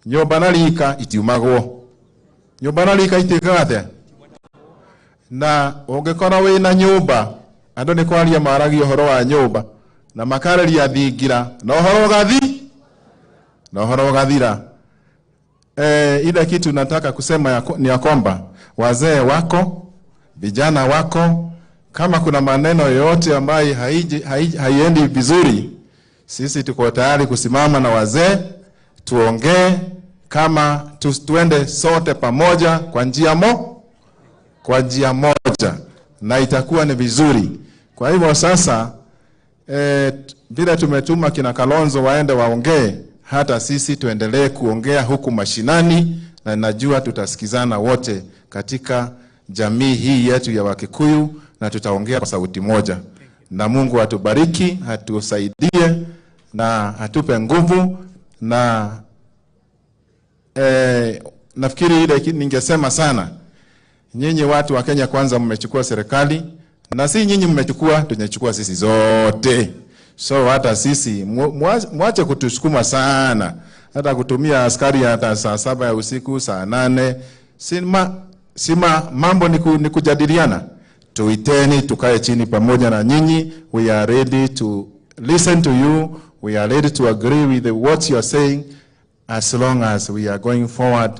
nyumba na rika itiumagwo. Nyumba na rika itikate. Na ungekora wina nyumba, andu ni kwaria maragi uhoro wa nyumba na makareria thingira na uhoro gathi na uhoro gathira. Ile kitu nataka kusema ni ya kwamba wazee wako, vijana wako, kama kuna maneno yoyote ambayo haiendi vizuri, sisi tuko tayari kusimama na wazee tuongee, kama tuende sote pamoja kwa njia moja na itakuwa ni vizuri. Kwa hivyo sasa bila tumetuma kina Kalonzo waende waongee, hata sisi tuendelee kuongea huku mashinani, na najua tutasikizana wote katika jamii hii yetu ya Wakikuyu, na tutaongea kwa sauti moja. Na Mungu atubariki, atusaidie na atupe nguvu. Na nafikiri ile ningesema sana, nyinyi watu wa Kenya kwanza mmechukua serikali, na si nyinyi mmechukua, tunachukua sisi zote. So hata sisi mwache kutusukuma sana, hata kutumia askari hata saa 7 ya usiku, saa 8. Sima mambo ni kujadiliana. Tuiteni tukae chini pamoja na nyinyi. We are ready to listen to you. We are ready to agree with what you are saying, as long as we are going forward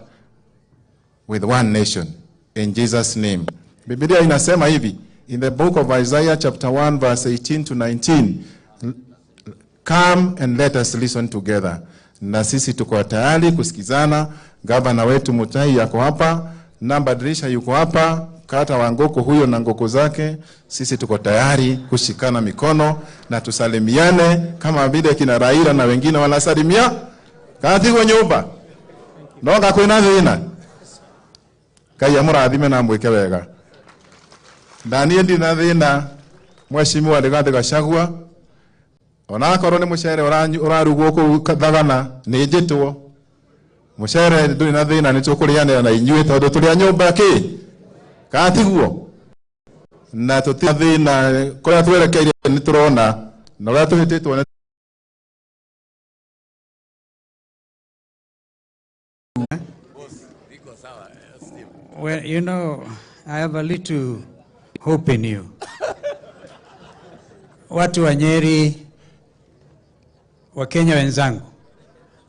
with one nation. In Jesus' name. Biblia inasema hivi, in the book of Isaiah chapter 1 verse 18 to 19, come and let us listen together. Na sisi tuko tayari kusikizana. Gavana wetu Mutahi yako hapa, Namba Dirisha yuko hapa, Kata Wangoko huyo na ngoko zake. Sisi tuko tayari kushikana mikono na tusalimiane kama vile kina Raila na wengine wanasalimia katika nyumba. Nonga kwina thina. Kaya murathime na mweke wega. Ndani ndi na thina Mheshimiwa Gachagua. Ona korwo ni mucere urarugwo ku thagana ni njitwo. Mucere nduri na thina ni tukurianira na inyuĩ tondu turi a nyumba ki katiguo na tuti thina kuria twerekeire ni turona na uria tuhititwo. Well, you know, I have a little hope in you. Watu wa Nyeri, wa Kenya wenzangu,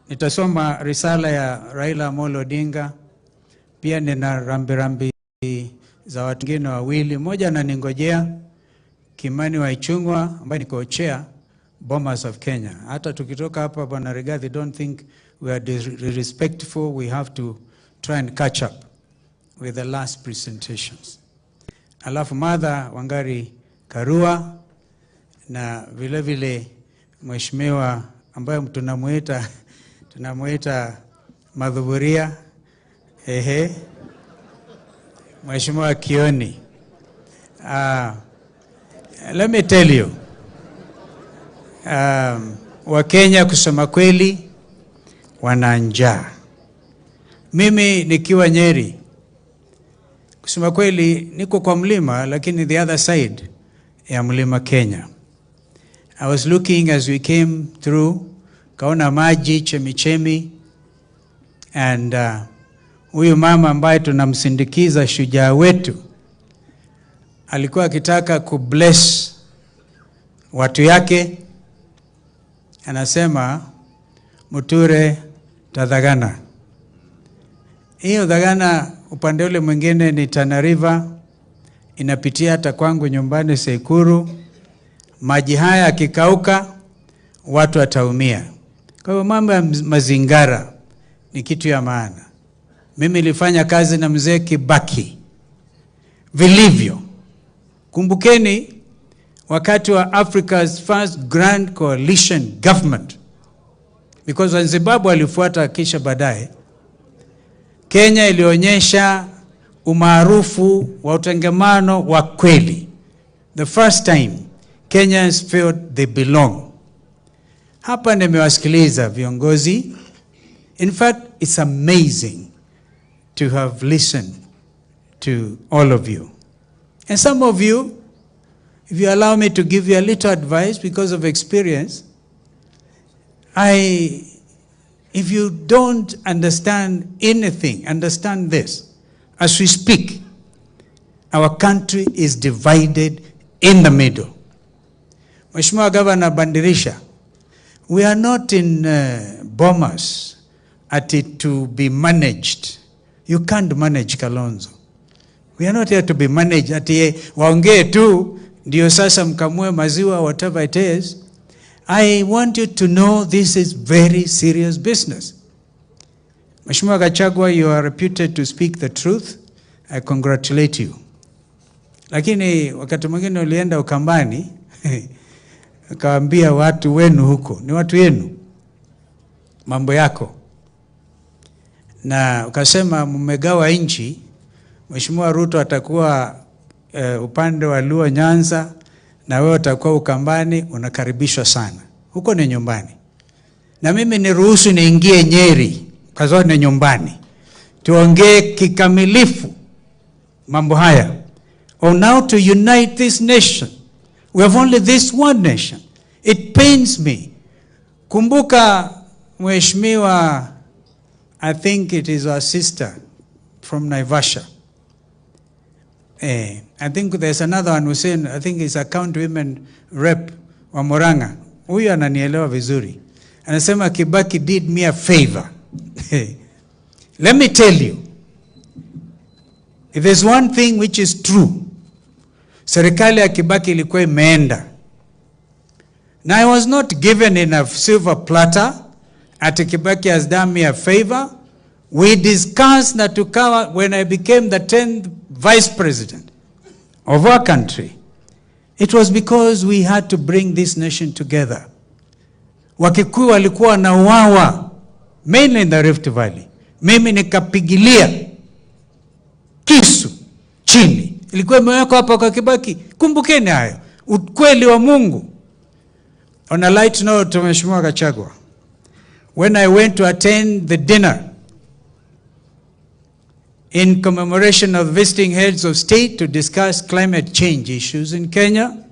nitasoma risala ya Raila Odinga. Pia nina rambirambi za watu wengine wawili. Mmoja ananingojea, Kimani wa Ichung'wa ambaye ni co-chair Bomas of Kenya. Hata tukitoka hapa Bwana Rigathi, don't think we are disrespectful. We have to try and catch up with the last presentations. Alafu Mother Wangari Karua na vile vile Mheshimiwa ambaye tunamuita Madhuburia, Mheshimiwa Kioni. Let me tell you, wa Kenya kusema kweli wana njaa. Mimi nikiwa Nyeri, kusema kweli niko kwa mlima, lakini the other side ya mlima Kenya. I was looking as we came through, kaona maji chemichemi, and huyu mama ambaye tunamsindikiza shujaa wetu alikuwa akitaka kubless watu yake. Anasema muture tadhagana. Hiyo dhagana upande ule mwingine ni Tana River, inapitia hata kwangu nyumbani Sekuru. Maji haya yakikauka watu wataumia. Kwa hivyo mambo ya mazingara ni kitu ya maana. Mimi nilifanya kazi na mzee Kibaki vilivyo. Kumbukeni wakati wa Africa's first grand coalition government, because Zimbabwe alifuata kisha baadaye, Kenya ilionyesha umaarufu wa utengemano wa kweli. The first time Kenyans felt they belong. Hapa nimewasikiliza viongozi. In fact, it's amazing to have listened to all of you. And some of you, if you allow me to give you a little advice because of experience, If you don't understand anything, understand this. As we speak, our country is divided in the middle. Mheshimiwa Governor Bandirisha, we are not in Bomas at it to be managed. You can't manage Kalonzo. We are not here to be managed. Ati waongee tu ndio sasa mkamue maziwa, whatever it is. I want you to know this is very serious business. Mheshimiwa Gachagua, you are reputed to speak the truth. I congratulate you. Lakini wakati mwingine ulienda Ukambani, ukawaambia watu wenu huko, ni watu yenu, mambo yako. Na ukasema mmegawa nchi, Mheshimiwa Ruto atakuwa upande wa Luo Nyanza, na wewe utakuwa Ukambani, unakaribishwa sana. Huko ni nyumbani. Na mimi niruhusu niingie Nyeri, kwa sababu ni nyumbani. Tuongee kikamilifu mambo haya. On how to unite this nation. We have only this one nation. It pains me. Kumbuka Mheshimiwa, I think it is our sister from Naivasha. I think there's another one who's saying, I think it's a county women rep wa Murang'a. Huyu ananielewa vizuri. Anasema Kibaki did me a favor. Let me tell you, if there's one thing which is true, serikali ya Kibaki ilikuwa imeenda. Now I was not given in a silver platter. Ati Kibaki has done me a favor. We discussed na tukawa, when I became the 10th vice president of our country, it was because we had to bring this nation together. Wakikuyu walikuwa na uwawa, mainly in the Rift Valley. Mimi nikapigilia kisu chini. Ilikuwa imewekwa hapa kwa Kibaki. Kumbukeni hayo. Ukweli wa Mungu. On a light note, Mheshimiwa Gachagua, when I went to attend the dinner in commemoration of visiting heads of state to discuss climate change issues in Kenya,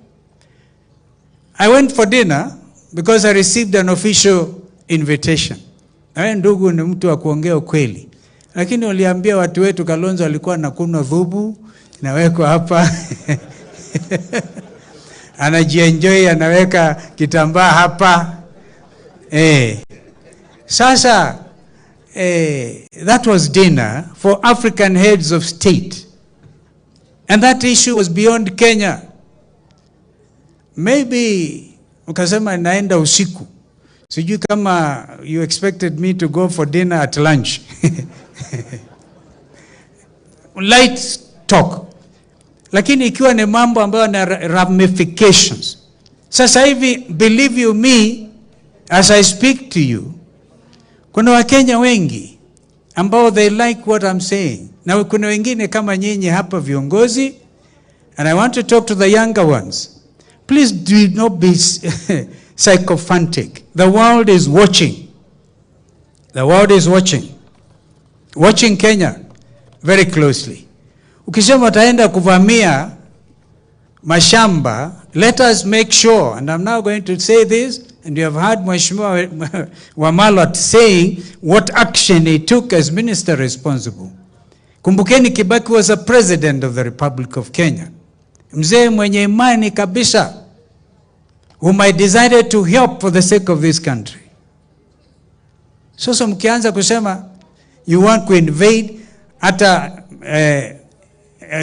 I went for dinner because I received an official invitation. Na ndugu ni mtu wa kuongea ukweli. Lakini waliambia watu wetu Kalonzo alikuwa anakunywa dhubu, inawekwa hapa. Anajienjoy, anaweka kitambaa hapa. Sasa that was dinner for African heads of state. And that issue was beyond Kenya. Maybe ukasema naenda usiku. Sijui kama you expected me to go for dinner at lunch. Light talk. Lakini ikiwa ni mambo ambayo na ramifications. Sasa hivi, believe you me, as I speak to you, kuna Wakenya wengi ambao they like what I'm saying. Na kuna wengine kama nyinyi hapa viongozi, and I want to talk to the younger ones. Please do not be sycophantic. The world is watching. The world is watching. Watching Kenya very closely. Ukisema taenda kuvamia mashamba, let us make sure, and I'm now going to say this, and you have heard Mheshimiwa Wamalwa saying what action he took as minister responsible. Kumbukeni Kibaki was a president of the Republic of Kenya. Mzee mwenye imani kabisa, whom I decided to help for the sake of this country. So mkianza kusema you want to invade, hata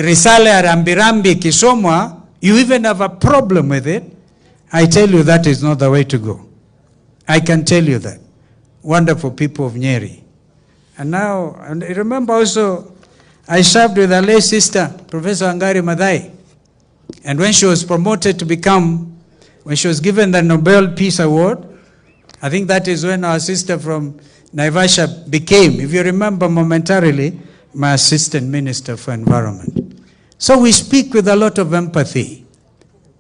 risale ya rambirambi kisomwa, you even have a problem with it. I tell you that is not the way to go. I can tell you that. Wonderful people of Nyeri. And now, and remember also, I served with her late sister, Professor Wangari Maathai. And when she was promoted to become, when she was given the Nobel Peace Award, I think that is when our sister from Naivasha became, if you remember momentarily, my assistant minister for environment. So we speak with a lot of empathy.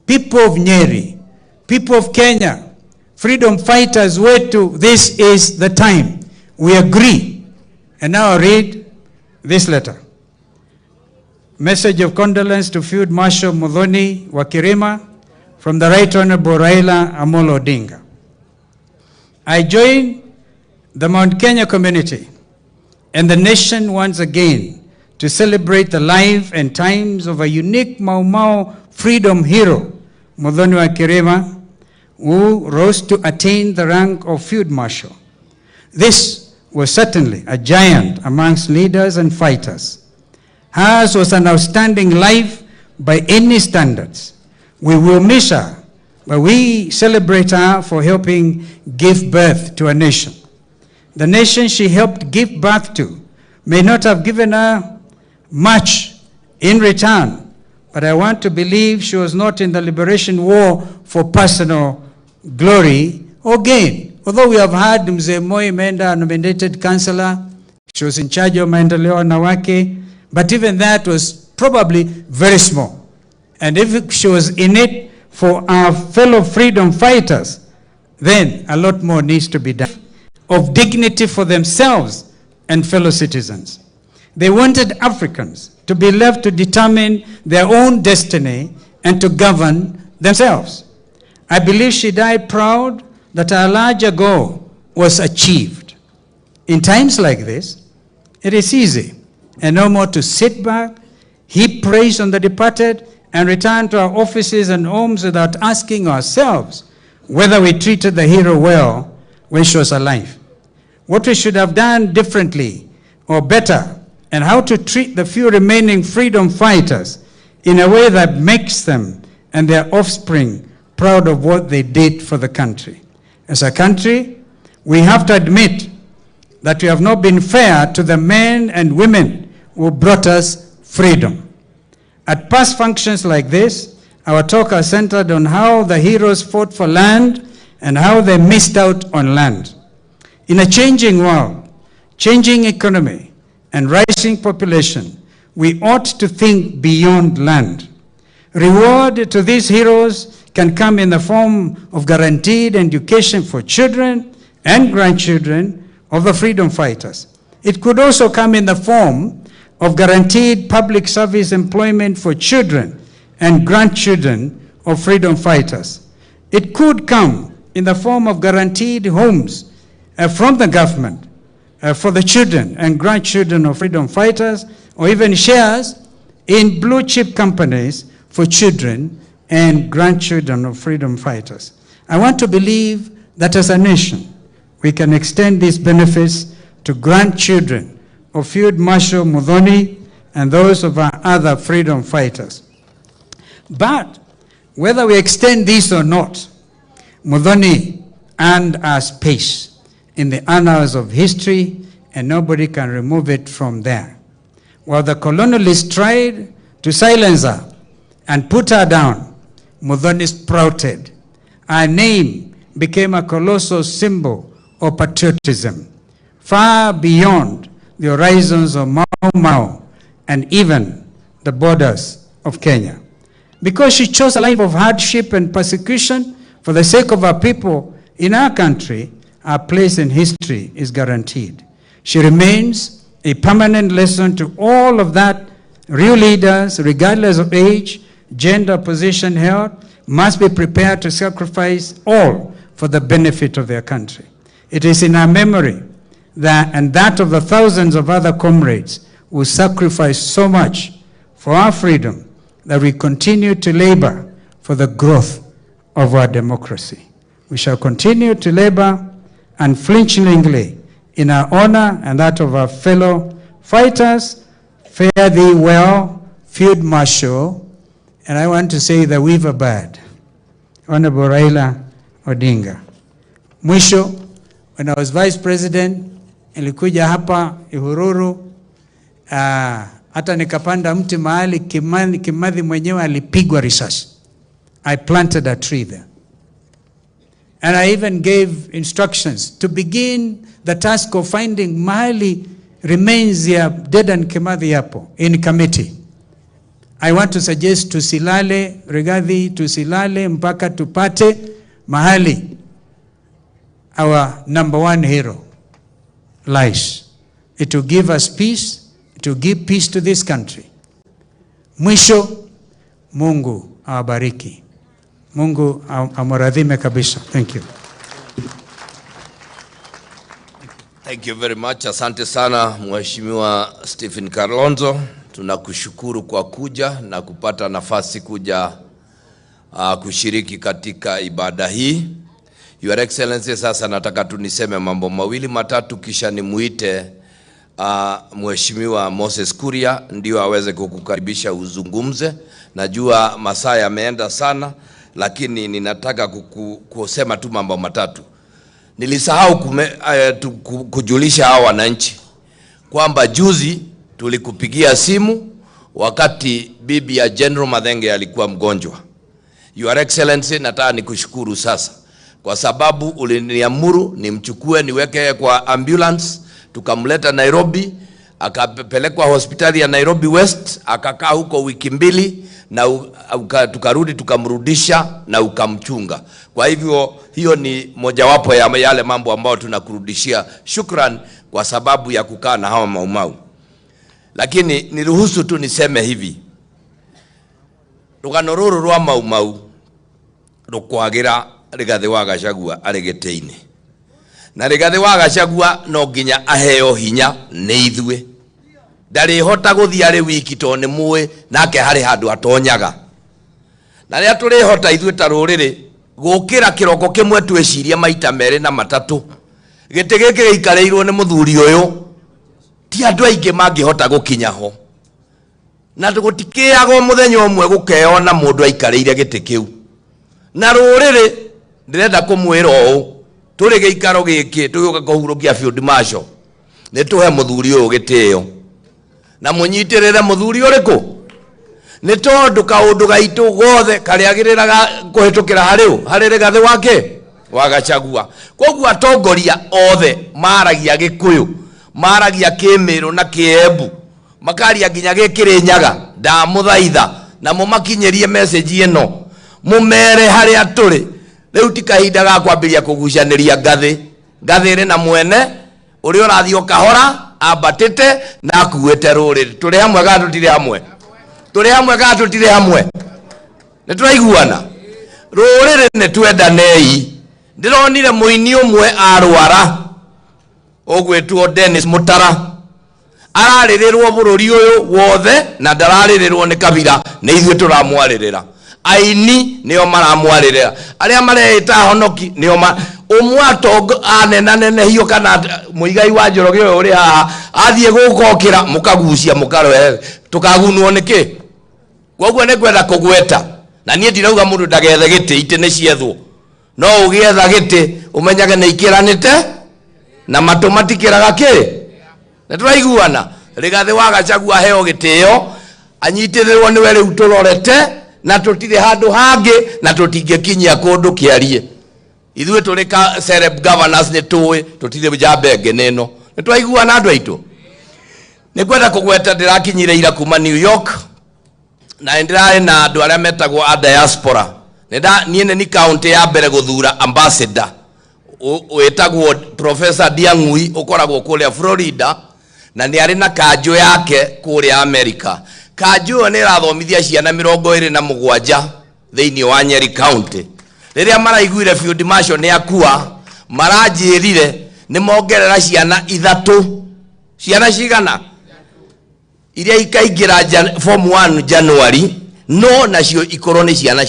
People of Nyeri, people of Kenya, freedom fighters, wetu, this is the time. We agree. And now I read this letter. Message of condolence to Field Marshal Muhtoni wa Kirima from the Right Honorable Raila Odinga. I join the Mount Kenya community and the nation once again to celebrate the life and times of a unique Mau Mau freedom hero, Muhtoni wa Kirima, who rose to attain the rank of Field Marshal. This was certainly a giant amongst leaders and fighters. Hers was an outstanding life by any standards. We will miss her, but we celebrate her for helping give birth to a nation. The nation she helped give birth to may not have given her much in return, but I want to believe she was not in the liberation war for personal glory or gain. Although we have had Mzee Moi Menda nominated councillor, she was in charge of maendeleo wanawake, but even that was probably very small. And if she was in it for our fellow freedom fighters, then a lot more needs to be done of dignity for themselves and fellow citizens. They wanted Africans to be left to determine their own destiny and to govern themselves. I believe she died proud that a larger goal was achieved. In times like this, it is easy and no more to sit back, heap praise on the departed, and return to our offices and homes without asking ourselves whether we treated the hero well when she was alive, what we should have done differently or better, and how to treat the few remaining freedom fighters in a way that makes them and their offspring proud of what they did for the country. As a country, we have to admit that we have not been fair to the men and women who brought us freedom. At past functions like this, our talk are centered on how the heroes fought for land and how they missed out on land. In a changing world, changing economy, and rising population, we ought to think beyond land. Reward to these heroes can come in the form of guaranteed education for children and grandchildren of the freedom fighters. It could also come in the form of guaranteed public service employment for children and grandchildren of freedom fighters. It could come in the form of guaranteed homes from the government for the children and grandchildren of freedom fighters, or even shares in blue chip companies for children and grandchildren of freedom fighters. I want to believe that as a nation, we can extend these benefits to grandchildren of Field Marshal Muhtoni and those of our other freedom fighters. But whether we extend this or not, Muhtoni earned our space in the annals of history, and nobody can remove it from there. While the colonialists tried to silence her and put her down, Muhtoni sprouted. Our name became a colossal symbol of patriotism, far beyond the horizons of Mau Mau and even the borders of Kenya. Because she chose a life of hardship and persecution for the sake of our people in our country, our place in history is guaranteed. She remains a permanent lesson to all of that real leaders, regardless of age, gender, position held, must be prepared to sacrifice all for the benefit of their country. It is in our memory and that of the thousands of other comrades who sacrificed so much for our freedom that we continue to labor for the growth of our democracy. We shall continue to labor unflinchingly in our honor and that of our fellow fighters. Fare thee well, Field Marshal, and I want to say the weaver bird, Honorable Raila Odinga. Mwisho, when I was vice president, nilikuja hapa Uhuru, hata nikapanda mti mahali Kimathi mwenyewe alipigwa risasi. I planted a tree there. And I even gave instructions to begin the task of finding mahali remains ya Dedan Kimathi yapo in committee. I want to suggest tusilale, Rigathi, tusilale mpaka tupate mahali our number one hero lies. It will give us peace. It will give peace to this country. Mwisho, Mungu awabariki. Mungu amuradhime kabisa. Thank you. Thank you very much. Asante sana Mheshimiwa Stephen Kalonzo. Tunakushukuru kwa kuja na kupata nafasi kuja kushiriki katika ibada hii. Your Excellency, sasa nataka tuniseme mambo mawili matatu kisha nimuite Mheshimiwa Moses Kuria ndio aweze kukukaribisha uzungumze. Najua masaa yameenda sana, lakini ninataka kusema tu mambo matatu. Nilisahau kujulisha hawa wananchi kwamba juzi tulikupigia simu wakati bibi ya General Mathenge alikuwa mgonjwa. Your Excellency, nataka nikushukuru sasa kwa sababu uliniamuru nimchukue niweke kwa ambulance, tukamleta Nairobi, akapelekwa hospitali ya Nairobi West, akakaa huko wiki mbili na tukarudi tukamrudisha na ukamchunga. Kwa hivyo hiyo ni mojawapo ya yale mambo ambayo tunakurudishia shukran kwa sababu ya kukaa na hawa maumau. Lakini niruhusu tu niseme hivi, rugano ruru rwa maumau rukwagira Rigathi wa Gachagua aregeteine, na Rigathi wa Gachagua no nginya aheo hinya ni ithue. Ndari hota guthia ri wiki to ni muwe nake hari handu atonyaga, na ria turi hota ithue ta ruriri gukira kiroko kimwe tweciria maita mere na matatu. Gite giki gikareirwo ni muthuri uyu ti andu aingi mangihota gukinya ho, na tugutikiago muthenya umwe gukeona mundu aikareire gite kiu. Na ruriri ndirenda kumwira o turi giikaro giki tuyoka kuhurukia field marshal ni tuhe muthuri uyu gitio na munyitirire muthuri uriku ni tondu kaundu gaitu gothe kariagiriraga kuhitukira hari Rigathi wake wa Gachagua. Koguo atongoria othe maragia Gikuyu, maragia Kimiru na Kiembu, makaria nginya Kirinyaga. Ndamuthaitha na mumakinyerie message ino, mumere haria turi riu ti kahinda ga kwambiria kugucaniria ngathi ri na mwene uri urathio kahora ambatite na akuete ruriri. Turi hamwe ga tutire hamwe? Turi hamwe ga tutire hamwe? Ni turaiguana? Ruriri ni twendanei. Ndironire muini umwe arwara ogwetwo Dennis Mutara, araririrwo bururi uyu wothe na ndararirirwo ni Kabira, ni ithue turamwaririra. Aini nio maramwaririra, aria mareita honoki nio umwatongo anenanene hiyo kana muigai wa Njoroge uyu uri haha athie gukokira mukagucia mukarwe tukagunwo niki. Koguo ni kwenda kugweta, na nie ndirauga mundu ndagethe giti ite ni ciethwo, no ugietha giti umenyage ni ikiranite na matomatikiraga ki. Na turaiguana? Rigathi wa Gachagua heo gitio, anyitirirwo ni we riu turorete na tutire handu hangi na tutingekinyia kundu kiarie. Ithue turi ka celeb governors ni tuwe tutire jambe neno. Ni twaiguana andu aitu? Ni kwenda kugweta ndirakinyire ira kuma New York na ndirae na andu aria metagwo a diaspora. Nie ni county ya mbere guthura ambassador wetagwo Professor Diang'ui ukoragwo kuria Florida, na ni ari na kanjo yake kuria America. Kanjo ni rathomithia ciana 27 thiini wa Nyeri County. Riria maraiguire field marshal ni akua, maranjirire ni mongerera ciana 3. Ciana cigana? Iria ikaingira form 1 January, no nacio ikorwo ni ciana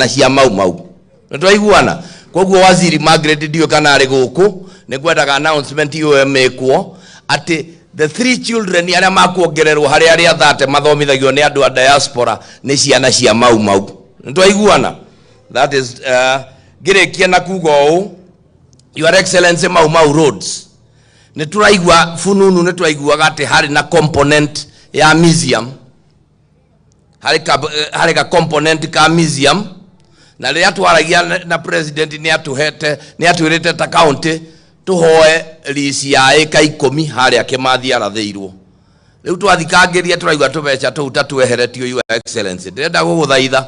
cia mau. Nitwaiguana? Koguo waziri Margaret ndio kana ari guku ni kwendaga announcement iyo emekwo ati the 3 children aria makuongererwo hari aria 30 mathomithagio ni andu a diaspora ni ciana cia mau. Nitwaiguana? That is girekia na kugo u Your Excellency mau roads ni turaigua fununu, ni turaigua gati hari na component ya museum, hari ka component ka museum, na ria twaragia na president ni atwirite ta county tuhoe lisi ya eka 10 hari Kimathi arathiirwo. Riu twathikangiria turaigua tubeca tu tatueheretio. Your Excellency, ndenda guguthaitha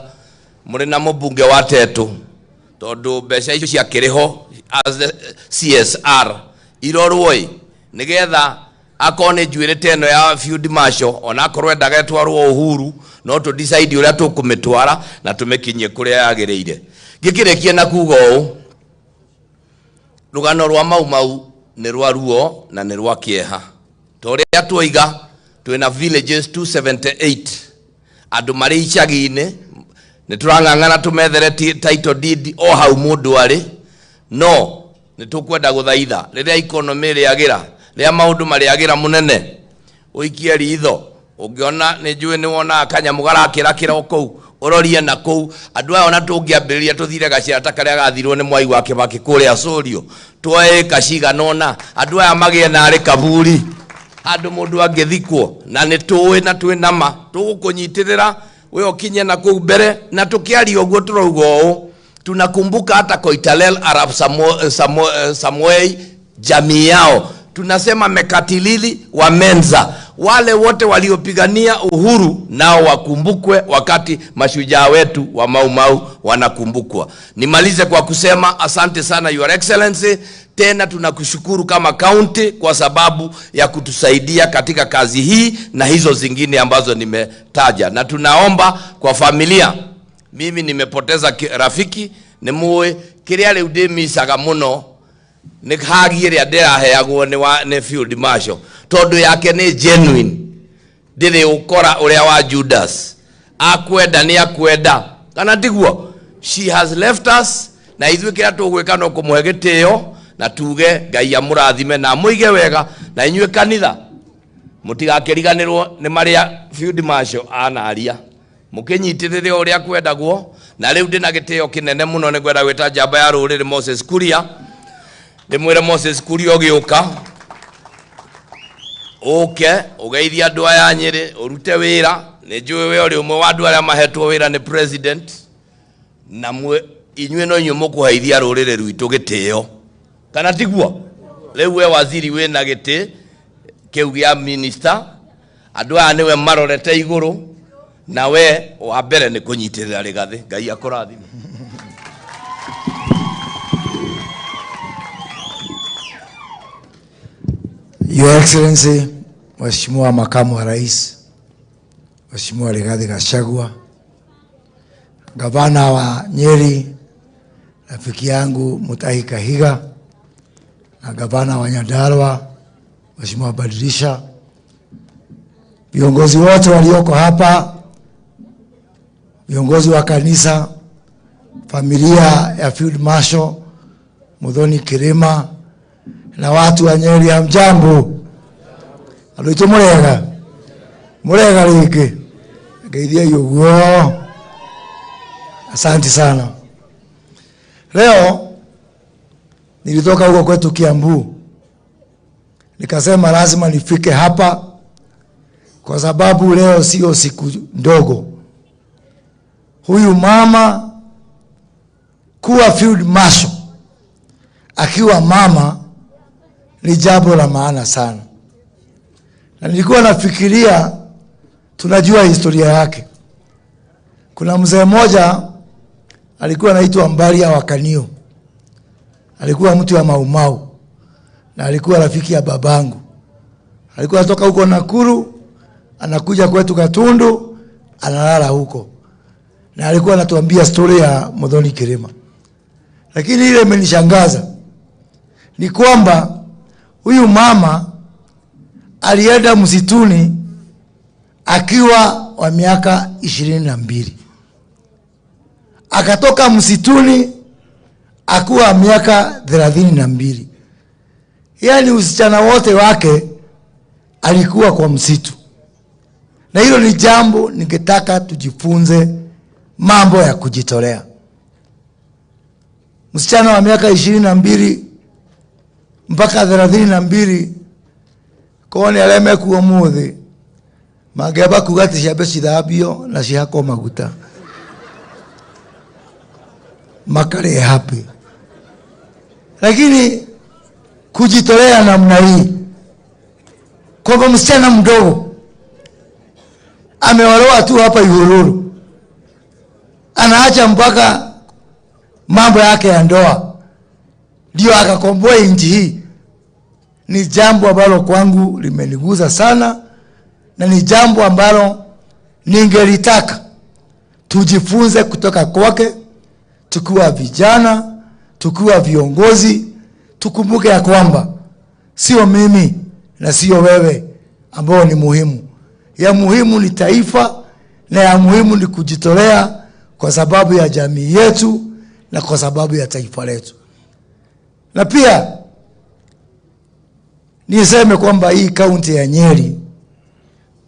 muri na mubunge wa Tetu tondu beca icio cia kiriho as the CSR irorwoi nigetha akone njuirite eno ya field marshal ona akorwe ndagetwarwo Uhuru, no to decide uria tukumitwara na tumekinyie kuria yagireire. Gikirekie na kugo rugano rwa mau nĩ rwa ruo na nĩ rwa kĩeha. Torĩa tuoiga twĩna villages 278 andũ marĩ icagi-inĩ nĩ tũrang'ang'ana tũmethere title deed o hau mũndũ arĩ, no nĩ tũkwenda gũthaitha rĩrĩa economy rĩagĩra, rĩrĩa maũndũ marĩagĩra mũnene, ũikie ritho ũngĩona nĩ njũĩ nĩ wona kanyamũ garakĩra kĩroko ũrorie na kũu. Andũ aya ona tũngĩambĩrĩria tũthire gacirata karĩa gathirwo nĩ Mwai wa Kĩbakĩ kũrĩa Corio, tuoe kaciganona andũ aya magĩe narĩ kaburi andũ mũndũ angĩthikwo, na nĩ tũĩ na twĩ nama tũgũkũnyitĩrĩra we okinye na kũu mbere, na tũkĩaria ũguo tũrauga ũũ. Tunakumbuka hata Koitalel Arab Samoei jamii yao, tunasema mekatilili wa Menza, wale wote waliopigania uhuru nao wakumbukwe wakati mashujaa wetu wa Mau Mau wanakumbukwa. Nimalize kwa kusema asante sana Your Excellency, tena tunakushukuru kama county kwa sababu ya kutusaidia katika kazi hii na hizo zingine ambazo nimetaja, na tunaomba kwa familia. Mimi nimepoteza rafiki, nimuwe kiria riu ndimisaga muno ni hagi ria ndiraheagwo ni Field Marshal, tondu yake ni genuine, ndiri ukora uria wa Judas, akwenda ni akwenda kana tiguo. She has left us, na ithuĩ kĩrĩa tũgwĩka no kũmũhe gĩtĩo na tuge Ngai amũrathime na mũige wega, na inyuĩ kanitha mũtigakĩriganĩrwo nĩ marĩa Field Marshal anaria, mũkĩnyitĩrĩre ũrĩa kwendagwo. Na rĩu ndĩna gĩtĩo kĩnene mũno nĩ ngwenda gwĩta njamba ya rũrĩrĩ Moses Kuria, ndĩmwĩre Moses Kuria ũgĩũka ũke ũgeithia andũ aya Nyĩrĩ, ũrute wĩra. Nĩ njũĩ we ũrĩ ũmwe wa andũ arĩa mahetwo wĩra nĩ president, na inyuĩ no inyuĩ mũkũheithia rũrĩrĩ rwitũ gĩtĩo, kana tiguo? Rĩu we waziri wĩna gĩtĩ kĩu gĩa minister, andũ aya nĩwe marorete igũrũ, na we wa mbere nĩ kũnyitĩrĩra rĩgathĩ. Ngai akũrathime. Your Excellency, Mheshimiwa Makamu wa Rais, Mheshimiwa Rigathi Gachagua, Gavana wa Nyeri, rafiki yangu Mutahi Kahiga, na Gavana wa Nyandarua, Mheshimiwa Badilisha, viongozi wote walioko hapa, viongozi wa kanisa, familia ya Field Marshal Muhtoni Kirima, na watu wa Nyeri, hamjambo? Alito murega rĩngĩ ngeithia yuguo. Asante sana. Leo nilitoka huko kwetu Kiambu, nikasema lazima nifike hapa kwa sababu leo sio siku ndogo. Huyu mama kuwa Field Marshal akiwa mama ni jambo la maana sana. Na nilikuwa nafikiria, tunajua historia yake. Kuna mzee mmoja alikuwa anaitwa Mbaria wa Kanio, alikuwa mtu wa Mau Mau, na alikuwa rafiki ya babangu. Alikuwa anatoka huko Nakuru, anakuja kwetu Gatundu, analala huko, na alikuwa anatuambia story ya Muhtoni Kirima. Lakini ile imenishangaza ni kwamba huyu mama alienda msituni akiwa wa miaka 22. Akatoka msituni akiwa miaka 32. Yaani usichana wote wake alikuwa kwa msitu. Na hilo ni jambo ningetaka tujifunze, mambo ya kujitolea. Msichana wa miaka 22 mpaka 32 kone aleme kuwa muthi mageba kugati ciambe cithabio na cihakwo maguta makare happy. Lakini kujitolea namna hii kwa msichana mdogo ameolewa tu hapa Uhuru, anaacha mpaka mambo yake ya ndoa ndio akakomboa nchi hii, ni jambo ambalo kwangu limenigusa sana, na ni jambo ambalo ningelitaka tujifunze kutoka kwake. Tukiwa vijana, tukiwa viongozi, tukumbuke ya kwamba sio mimi na sio wewe ambao ni muhimu. Ya muhimu ni taifa, na ya muhimu ni kujitolea kwa sababu ya jamii yetu na kwa sababu ya taifa letu. Na pia niseme kwamba hii kaunti ya Nyeri,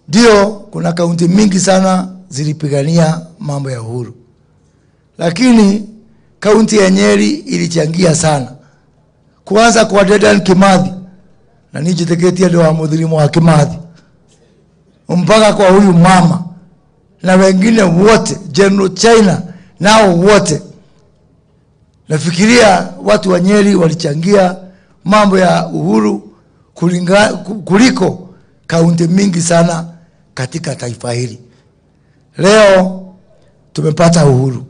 ndio kuna kaunti mingi sana zilipigania mambo ya uhuru, lakini kaunti ya Nyeri ilichangia sana, kuanza kwa Dedan Kimathi na nijiteketia ndio wa mudhilimu wa Kimathi, mpaka kwa huyu mama na wengine wote, General China nao wote. Nafikiria watu wa Nyeri walichangia mambo ya uhuru kuliko kaunti mingi sana katika taifa hili. Leo tumepata uhuru.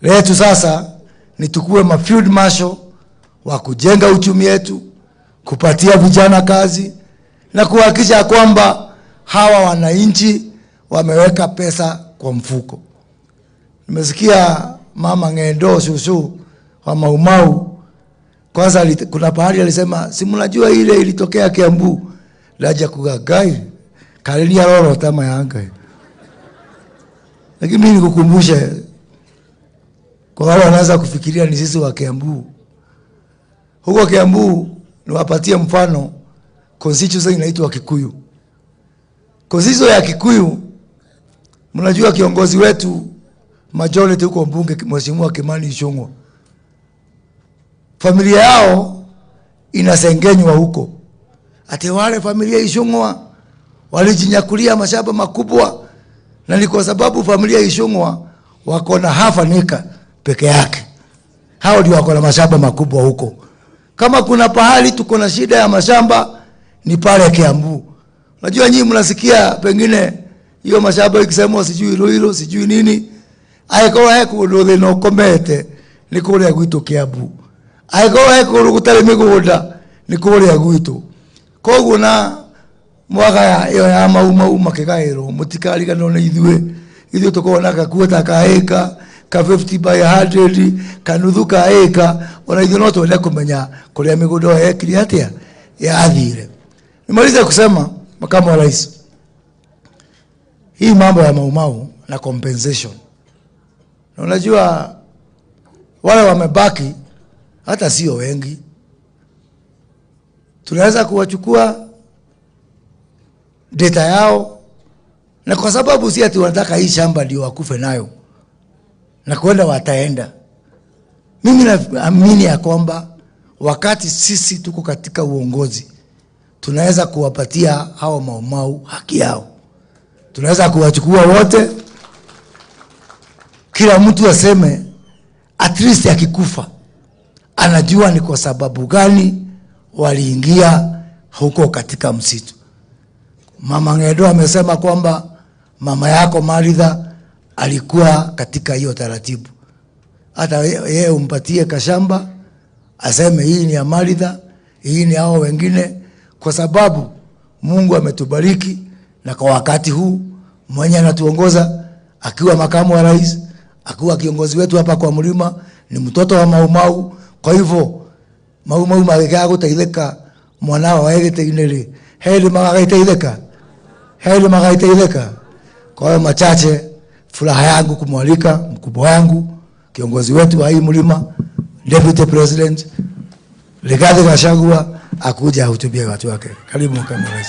Letu sasa ni tukue mafield marshal wa kujenga uchumi wetu, kupatia vijana kazi na kuhakikisha kwamba hawa wananchi wameweka pesa kwa mfuko. Nimesikia mama Ngendo Shushu wa Maumau, kwanza kuna pahali alisema si mnajua ile ilitokea Kiambu, laja kugagai kalini ya lolo tama yanga. Lakini mimi nikukumbushe kwa wale wanaanza kufikiria ni sisi wa Kiambu. Huko Kiambu niwapatie mfano, constituency inaitwa Kikuyu. Constituency ya Kikuyu, mnajua kiongozi wetu majority huko mbunge Mheshimiwa Kimani Ichung'wah, familia yao inasengenywa huko. Ati wale familia Ichung'wah walijinyakulia mashamba makubwa, na ni kwa sababu familia Ichung'wah wako na half an acre peke yake. Hao ndio wako na mashamba makubwa huko. Kama kuna pahali tuko na shida ya mashamba ni pale Kiambu. Unajua nyinyi mnasikia pengine hiyo mashamba ikisemwa sijui hilo sijui nini. Aiko heko ndo no komete ni kule gwitu Kiambu. Aiko heko gutale migunda ni kule gwitu. Koguo na mwaga iyo ya mau makigairo mutikari kana na ithuĩ tukona gakuota kaeka ka 50 by 100 kanuthu kaeka, ona ithuĩ no twende kumenya kuria migunda yekiri atia yathire. Nimalize kusema makamu wa rais, hii mambo ya Maumau na compensation, na unajua wale wamebaki hata sio wengi, tunaweza kuwachukua data yao, na kwa sababu si ati wanataka hii shamba ndio wakufe nayo na kwenda wataenda. Mimi naamini ya kwamba wakati sisi tuko katika uongozi tunaweza kuwapatia hao Maumau haki yao. Tunaweza kuwachukua wote, kila mtu aseme at least akikufa anajua ni kwa sababu gani waliingia huko katika msitu. Mama Ngendo amesema kwamba mama yako Maritha alikuwa katika hiyo taratibu. Hata yeye umpatie kashamba, aseme hii ni ya Maritha, hii ni hao wengine, kwa sababu Mungu ametubariki, na kwa wakati huu mwenye anatuongoza akiwa makamu wa rais, akiwa kiongozi wetu hapa kwa mlima ni mtoto wa Maumau. Kwa hivyo Maumau mageka gutaitheka mwana wa Egetegineri heli magagaitaitheka heli magagaitaitheka. Kwa hiyo machache, furaha yangu kumwalika mkubwa wangu kiongozi wetu wa hii mlima Deputy President Rigathi Gachagua akuja ahutubie watu wake. Karibu makamu wa rais.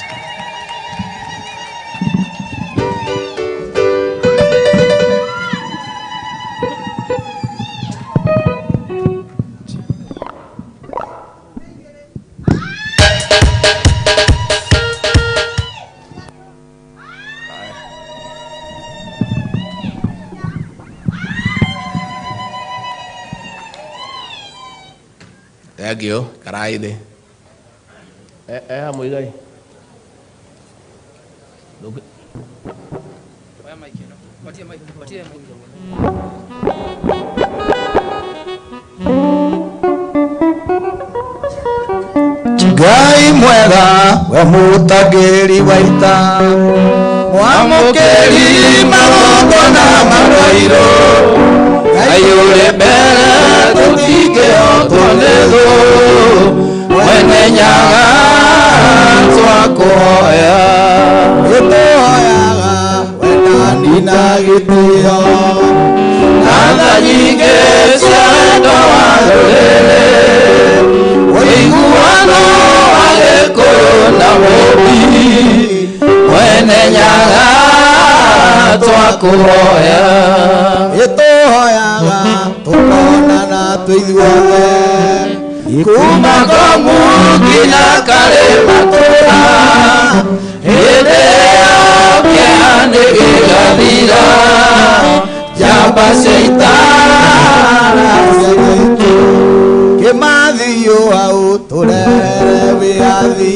Agio karaide muigai Ngai mwega we mutagiri waita mwamukeri marongo na maroiro Ngai uri mbere tutige otonezo we mwene nyaga twakuhoya gituhoyaga wendani na gitio na tha nyingĩ cia wendo wa rũrĩrĩ ũiguano wa gĩkũyũ na mũmbi mwene nyaga twakuhoya gituhoyaga tukonana tũithuothe kuma komu nginya Karimatũra hĩndĩ ĩyo kĩeha nĩgĩgathira njamba cia itara ciagĩtũ Kĩmathi hau tũrere wĩyathi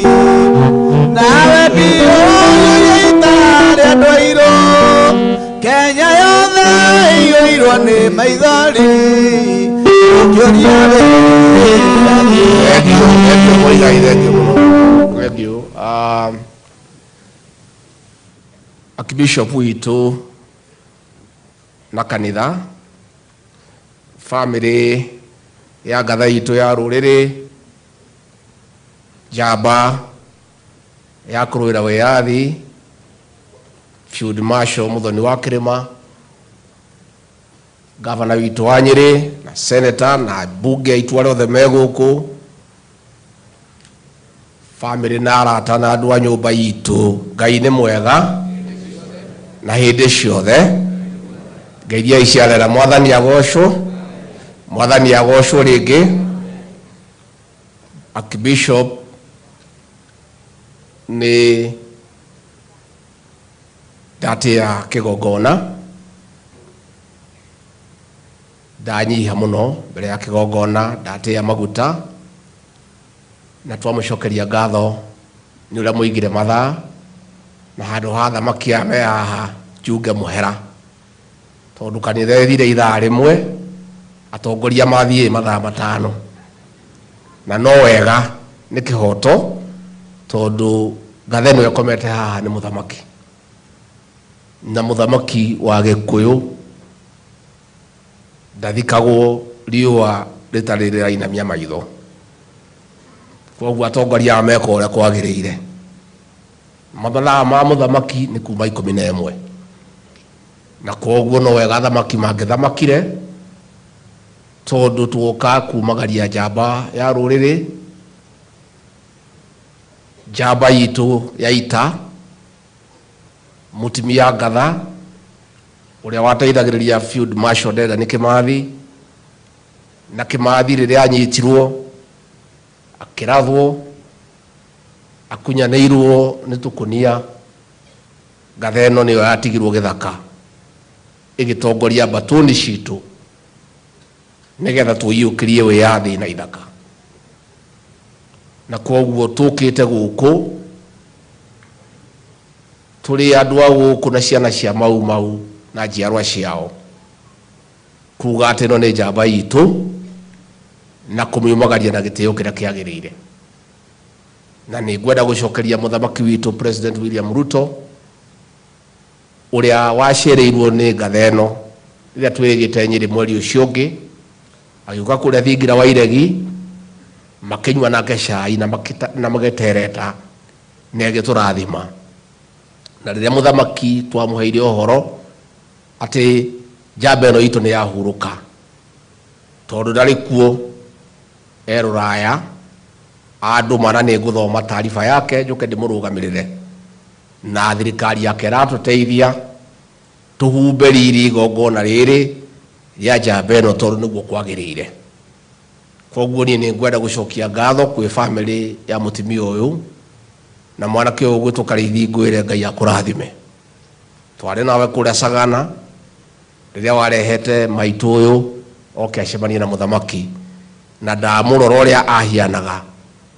nawe ndiũĩ itarĩ andũ airũ Kenya yothe ĩiyũirwo nĩ maithori ũkĩũria Thank you. Archbishop witũ na kanitha family ya ngatha itũ ya rũrĩrĩ njamba ya kũrũĩra wĩyathi Field Marshal Muhtoni wa Kirima Governor witũ wa Nyĩrĩ na Senator na bunge itũ arĩa othe me gũkũ family na arata na andũ a nyũmba itũ Ngai nĩ mwega na hĩndĩ ciothe ngeithia iciarera mwathani agocwo rĩngĩ Archbishop nĩ ndatĩa kĩgongona ndanyiha mũno mbere ya kĩgongona ndatĩa maguta na twamũcokeria ngatho nĩ ũrĩa mũigire mathaa na handũ ha thamaki aya me haha njuge mũhera tondũ kanitha ethire ithaa rĩmwe atongoria mathiĩ mathaa 5 na no wega nĩ kĩhoto tondũ ngatha ĩno ĩkomete haha nĩ mũthamaki na mũthamaki wa Gĩkũyũ ndathikagwo riũa rĩtarĩ rĩrainamia maitho koguo atongoria meka ũrĩa kwagĩrĩire mathaa ma mũthamaki nĩ kuma 11 na koguo no wega thamaki mangĩthamakire tondũ tuoka kumagaria njamba ya rũrĩrĩ njamba itũ ya ita mutimia ngatha ũrĩa wateithagĩrĩria Field Marshal nĩ Kĩmathi na Kĩmathi rĩrĩa anyitirwo akĩrathwo akunyanĩirwo nĩ tũkũnia ngatha ĩno nĩyo yatigirwo gĩthaka ĩgĩtongoria mbatũni citũ nĩgetha tũiyũkĩrie wĩyathi na ithaka na koguo tũkĩte gũkũ tũrĩ andũ a gũkũ na ciana cia mau na njiarwa ciao kuga atĩ ĩno nĩ njamba itũ na kũmiumagaria na gĩtĩo kĩrĩa kĩagĩrĩire na nĩ ngwenda gũcokeria mũthamaki witũ President William Ruto ũrĩa wacereirwo nĩ ngatha ĩno rĩrĩa twĩgĩte Nyĩrĩ mweri ũcio ũngĩ agĩũka kũrĩa thingira wa iregi makĩnyua nake cai na magĩtereta na agĩtũrathima na rĩrĩa mũthamaki twamũheire ũhoro atĩ njamba ĩno itũ nĩ yahurũka tondũ ndarĩ kuo Rũraya andũ mana nĩ ngũthoma taariba yake njoke ndĩmũrũgamĩrĩre na thirikari yake ratũteithia tũhumbe riri igongona rĩrĩ rĩa njamba ĩno tondũ nĩguo kwagĩrĩire koguo niĩ nĩ ngwenda gũcokia ngatho kwĩ family ya mũtumia ũyũ na mwanake ũyũ gwĩtũka rĩithi ngwĩre Ngai akũrathime twarĩ nawe kũrĩa Sagana rĩrĩa warehete maitũ ũyũ oke acemanie na mũthamaki na ndamũrora ũrĩa ahianaga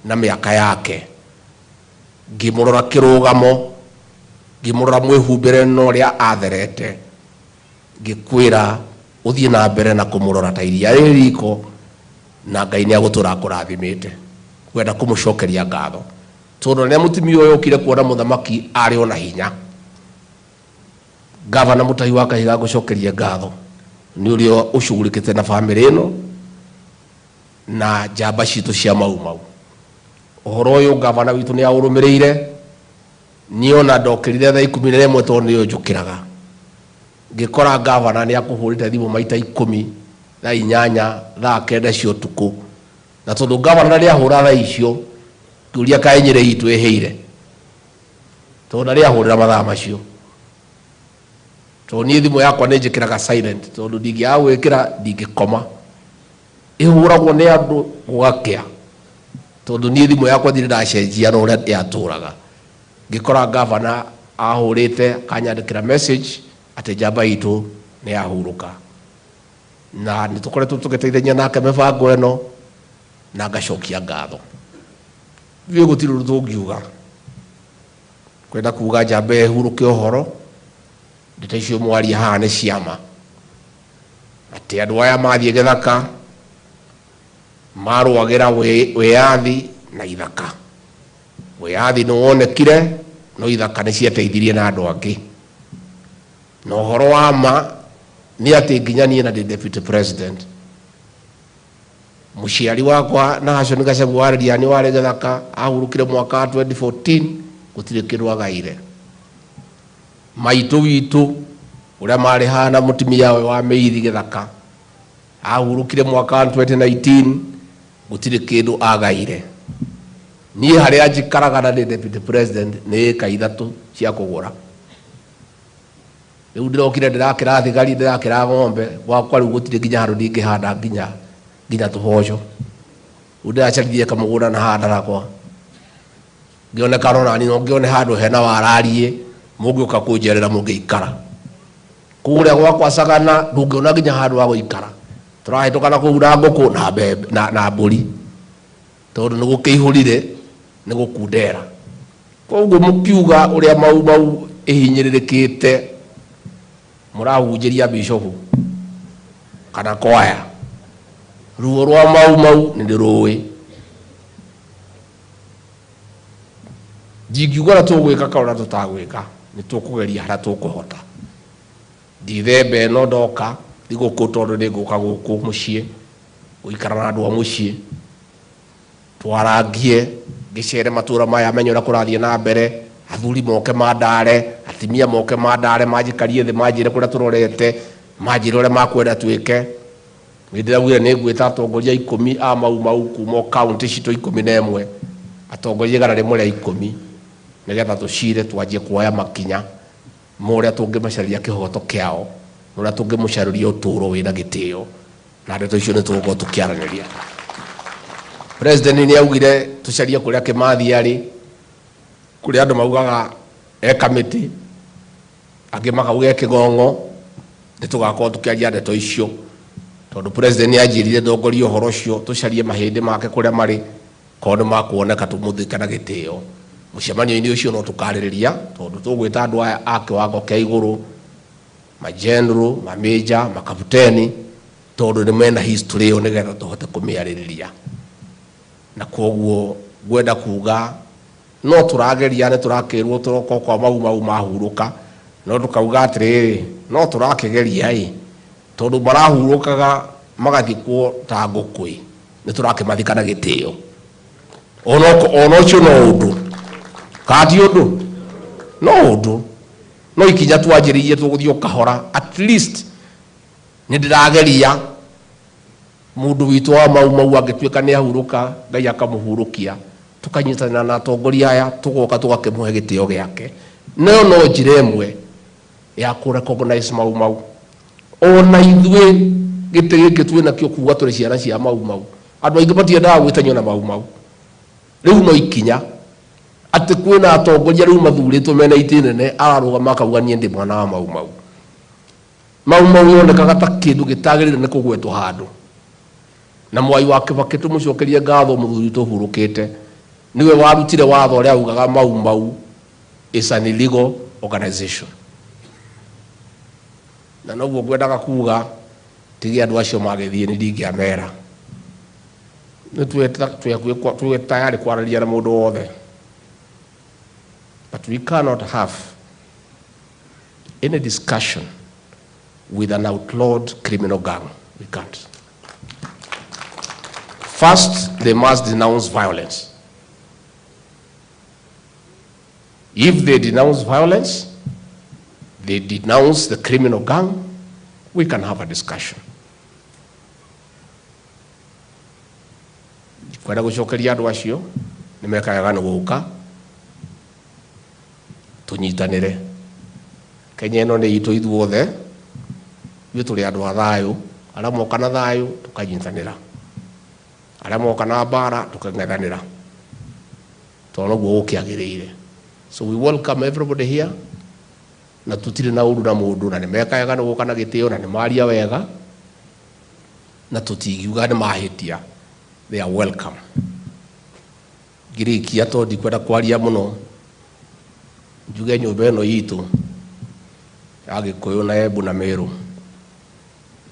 na mĩaka yake ngĩmũrora kĩrũgamo ngĩmũrora mwĩhumbĩre na ũrĩa atherete ngĩkwĩra ũthiĩ na mbere na kũmũrora ta iria rĩriko na Ngai nĩ agũtũra kũrathimĩte kwenda kũmũcokeria ngatho tondũ rĩrĩa mũtumia ũyũ okire kuona mũthamaki arĩ ona hinya Governor Mutahi wa Kahiga gũcokeria ngatho nĩ ũrĩa ũcugurĩkĩte na family ĩno na njamba citũ cia mau Uhoro uyu gavana witu ni aurumirire niona ndokirire thaa 11 tondu niyo njukiraga ngikora gavana ni akuhurite thimu maita 10 thaa 8 thaa 9 cia utuku na tondu gavana ni ahura thaa icio ngiuria kae Nyeri itu eheire tondu ni ahurira mathaa macio tondu ni thimu yakwa ni njikiraga silent tondu ndingiaga gwikira ndingikoma ihuragwo ni andu gugakea tondu ni thimu yakwa thiri ndacenjia no uria yaturaga ngikora gavana ahurite kanyandikira message ati njamba itu ni ahuruka na nitukoretwo tugiteithania nake mibango eno na ngacokia ngatho thiĩ gũtirĩ ũndũ tũngiuga kwenda kuga njamba ihuruke ũhoro ndeto icio mwaria haha nĩ ciama atĩ andũ aya mathiĩ gĩthaka marũagĩra wĩyathi na ithaka wĩyathi nĩwonekire no ithaka nĩ ciateithirie na andũ angĩ na ũhoro wa ma nĩ atĩ nginya niĩ na ndĩ deputy president mũciari wakwa na Marshal Gachagua warĩria nĩ warĩ gĩthaka ahurũkire mwaka wa 2014 gũtirĩ kĩndũ agaire maitũ witũ ũrĩa marĩ hana mũtumia we wa mĩithi gĩthaka ahurũkire mwaka wa 2019 gũtirĩ kĩndũ agaire niĩ harĩa njikaraga na ndĩ deputy president nĩ ĩka 3 cia kũgũra rĩu ndĩrokire ndĩrakĩra thigari ndĩrakĩra ng'ombe gwakwa rĩu gũtirĩ nginya handũ ndingĩhanda nginya tũboco rĩu ndĩracaririe kamũgũnda na handa nakwa ngĩoneka no nani no ngĩone handũ hena wararie mũngĩũka kũnjerera mũngĩikara kũrĩa gwakwa Sagana ndũngĩona nginya handũ ha gũikara tũrahĩtũkana kũgũra ngũkũ na mbembe na mbũri tondũ nĩ gũkĩihũrire nĩ gũkundera koguo mũkiuga ũrĩa mau ĩhinyĩrĩrĩkĩte mũrahunjĩria bishopu kana kwaya ruo rwa mau nĩ ndĩrũĩ ndingiuga ũrĩa tũgwĩka kana ũrĩa tũtagwĩka nĩ tũkũgeria harĩa tũkũhota ndithemba ĩno ndoka thigũkũ tondũ nĩ ngũka gũkũ mũciĩ gũikara na andũ a mũciĩ twarangie ngĩcere matũra maya menyora kũrathiĩ na mbere athuri moke mandare atimia moke mandare manjikarie thĩ manjĩre kũrĩa tũrorete manjĩre ũrĩa makwenda twĩke nĩndĩraugire nĩ ngwĩta atongoria 10 a mau kuma kaunti citũ 11 atongoria igana rĩmwe rĩa 10 nĩgetha tũcire twanjie kuoya makinya mũrĩa tũngĩmacaria kĩhoto kĩao ũrĩa tũngĩmũcarĩria ũtũũro wĩna gĩtĩo na ndeto icio nĩ tũgũkorwo tũkĩaranĩria president nĩ augire tũcarie kũrĩa Kĩmathi arĩ kũrĩa andũ maugaga kamĩtĩ angĩ makauga Kĩng'ong'o nĩ tũgakorwo tũkĩaria ndeto icio tondũ president nĩ anjĩrire ndongorie ũhoro ũcio tũcarie mahĩndĩ make kũrĩa marĩ korwo nĩ makuoneka tũmũthike na gĩtĩo mũcemanio-inĩ ũcio no tũkarĩrĩria tondũ tũgwĩta andũ aya a kĩwango kĩa igũrũ mageneral mamajor makaputeni tondũ nĩ mena history ĩyo nĩgetha tũhote kũmĩarĩrĩria na koguo ngwenda kuga no tũrageria nĩ tũrakĩrwo tũroka kwa mau mahurũka no tũkauga atĩrĩrĩ no tũrakĩgeria tondũ marahurũkaga magathikwo ta ngũkũ nĩ tũrakĩmathika na gĩtĩo ona ũcio no ũndũ kati ũndũ no ũndũ no ikinya twanjĩrĩirie tũgũthiĩ kahora at least nĩ ndĩrageria mũndũ witũ wa mau angĩtuĩka nĩ ahurũka Ngai akamũhurũkia tũkanyitanĩra na atongoria aya tũgoka tũgakĩmũhe gĩtĩo gĩake no njĩra ĩmwe ya kũrecognize mau ona ithuĩ gĩtĩ gĩkĩ twĩnakĩo kuga tũrĩ ciana cia mau andũ aingĩ matiendaga gwĩtanio na mau rĩu no ikinya atĩ kwĩna atongoria rĩu mathurĩtwo mena itĩ nene ararũgama akauga niĩ ndĩ mwana wa mau yonekaga ta kĩndũ gĩtagĩrĩire nĩ kũgwetwo handũ na Mwai wa Kĩbakĩ tũmũcokerie ngatho mũthuri tũhurũkĩte niwe warutire watho ũrĩa ugaga mau is an illegal organization na noguo ngwendaga kuga tigi andũ acio magĩthiĩ nĩ ndingĩamera nĩ twĩ tayari kwaranĩria na mũndũ wothe but we cannot have any discussion with an outlawed criminal gang. We can't. First, they must denounce violence. If they denounce violence, they denounce the criminal gang, we can have a discussion. Kwenda gucokeria andu acio ni mekaga guka tunyitanire. Kenya ino ni itu ithuothe, ithu tuli andu a thayu, aria moka na thayu tukanyitanira, aria moka na mbara tukang'ethanira, tondu guo gukiagiriire. So we welcome everybody here, na tutire na uru na mundu, na ni mekaga guka na gitio, na ni maria wega, na tutigiuga ni mahitia. They are welcome. Girikia to ndikwenda kwaria muno, njuge nyumba ino yitu ya Gikuyu na Embu na Meru,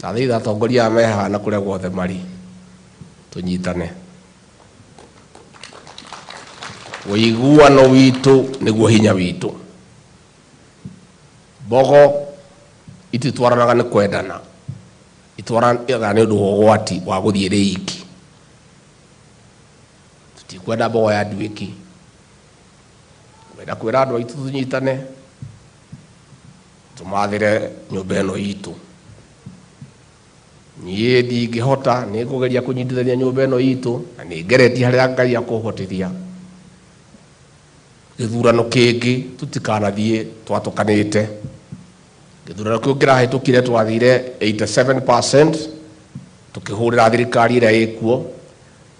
na thitha atongoria meha na kuria guothe mari, tunyitane. Wiguano witu niguo hinya witu. Bogo ititwaranaga ni kwendana, itwaranaga ni undu wa ugwati wa guthie riiki. Kwenda bogo ya ndwiki, wenda kwira andu aitu tunyitane, tumathire nyumba ino yitu. Nie ndingihota ni kugeria kunyitithania nyumba ino yitu, na ni ngeretie haria Ngai akuhotithia. Githurano kingi tutikanathie twatukanite. Githurano kiu kirahitukire twathire 87% tukihurira thirikari ira ikuo,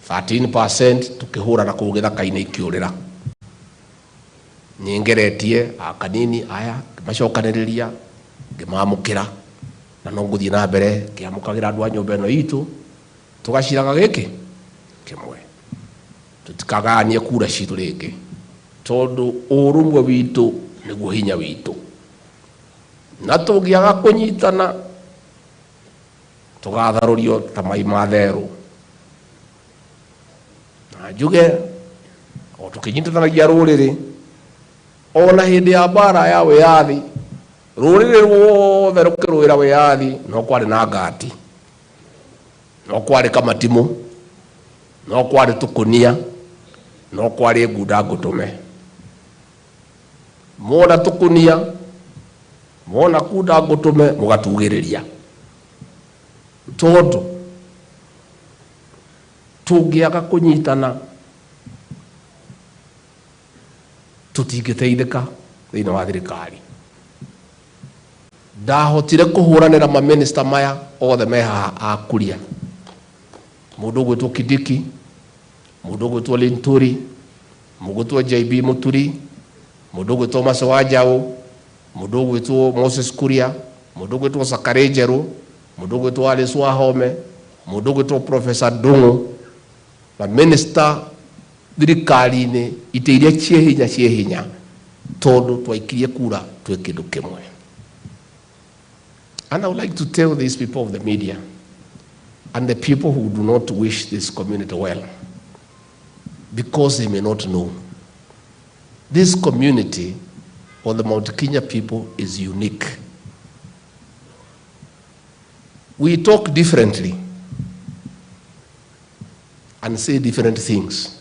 13% tukihura na kuu githaka-ini ikiurira. Ningeretie akanini aya macokaniriria ngimamukira, na no nguthie na mbere kiamukagira andu a nyumba ino yitu tugaciraga giki kimwe, tutikaganie kura citu ringi, tondu urumwe witu niguo hinya witu, na tungiaga kunyitana tugatharurio ta mai matheru. Njuge o tukinyitithanagia ruriri, ona hindi ya mbara ya wiyathi, ruriri ruothe rukiruira wiyathi, no kwari na ngati, no kwari kamatimu, no kwari tukunia, no kwari ngunda ngutume. Mona tukunia, mona ngunda ngutume, mugatugiriria. Tondu tungiaga kunyitana tutingiteithika thiini wa thirikari. Ndahotire kuhuranira ma minister maya othe meha akuria, mundu gwitwo Kidiki, mundu gwitwo Linturi, mundu gwitwo JB Muturi, mundu gwitwo Masawajau, mundu gwitwo Moses Kuria, mundu gwitwo Sakarejeru, mundu gwitwo Alice Wahome, mundu gwitwo Professor Dungu. Ma minister thirikari-ini ite iria ciehinya tondu twaikirie kura twi kindu kimwe. And I would like to tell these people of the media and the people who do not wish this community well, because they may not know, this community or the Mount Kenya people is unique. We talk differently and say different things.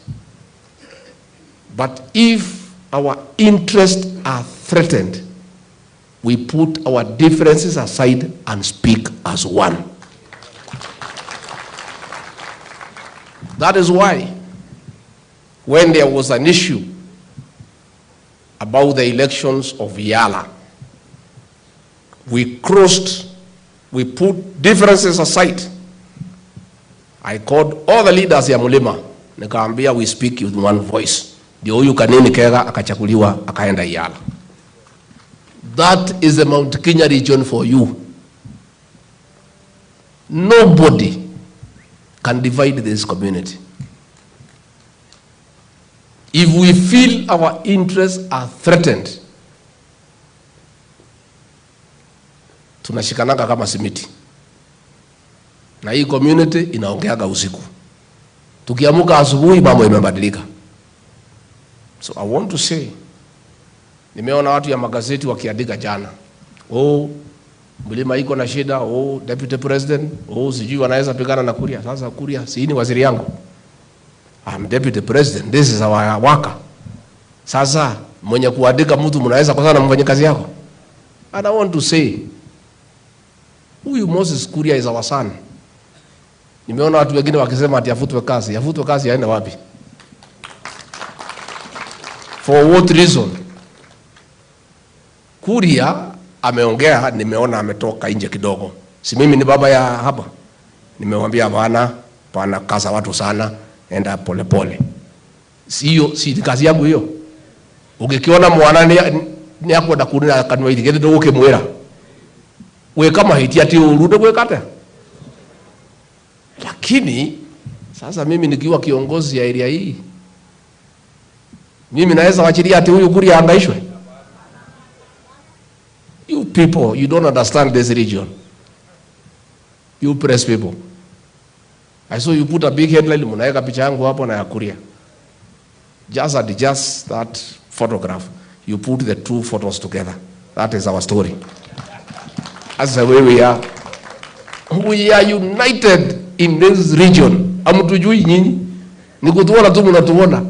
But if our interests are threatened, we put our differences aside and speak as one. That is why when there was an issue about the elections of Yala, we put differences aside. I called all the leaders ya Mulima, nikaambia we speak with one voice. Ndio huyu kanini kega akachakuliwa akaenda Yala. That is the Mount Kenya region for you. Nobody can divide this community. If we feel our interests are threatened, tunashikananga kama simiti. Na hii community inaongeaga usiku. Tukiamuka asubuhi mambo yamebadilika. So I want to say, nimeona watu ya magazeti wakiandika jana, Mlima iko na shida, deputy president, sijui wanaweza pigana na Kuria. Sasa Kuria si ni waziri yangu. I'm deputy president, this is our worker. Sasa Mwenye kuandika mtu mnaweza kwa sana mfanye kazi yako. And I want to say, huyu Moses Kuria is our son. Nimeona watu wengine wakisema ati afutwe kazi. Afutwe kazi aende wapi? For what reason? Kuria ameongea, nimeona ametoka nje kidogo. Si mimi ni baba ya hapa. Nimemwambia pana kaza watu sana, enda pole pole. Si kazi yangu hiyo. Ukikiona mwana ni akwenda kunira kanwa ili ndio ukimwira. We kama hiti ati urude kwekata. Lakini sasa mimi nikiwa kiongozi ya area hii, mimi naweza wachilia ati huyu Kuria angaishwe? You people, you don't understand this region. You press people. I saw you put a big headline, mnaweka picha yangu hapo na ya Kuria. Just that photograph. You put the two photos together. That is our story. That's the way we are. We are united in this region. Amutujui nyinyi. Nikutuona tu mnatuona.